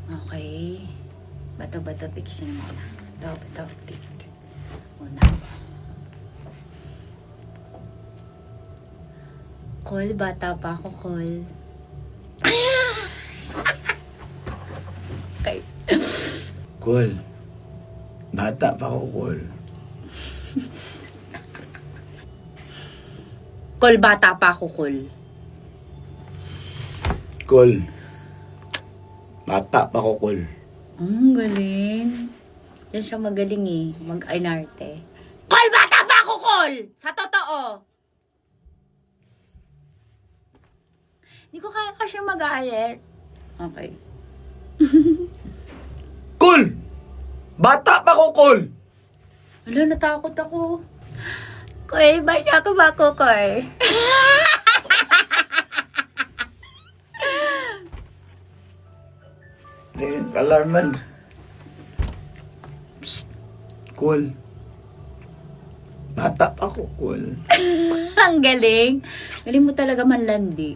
Okay. Bato-bato pick siya muna. Bato-bato pick. Una. Call, bata pa ako, call. Okay. Call. Bata pa ako, call. Call, bata pa ako, call. Call. Bata pa ako, call. Galing. Yan siya magaling eh. Mag-inarte. Call, bata pa ako, call! Sa totoo. Hindi ko kaya kasi mag-ayet. Okay. Call! Bata pa ako, call! Wala, natakot ako. Call, bata ka ba ako, call? Alarman. Psst. Call. Bata pa ako, call. Ang galing. Galing mo talaga manlandi.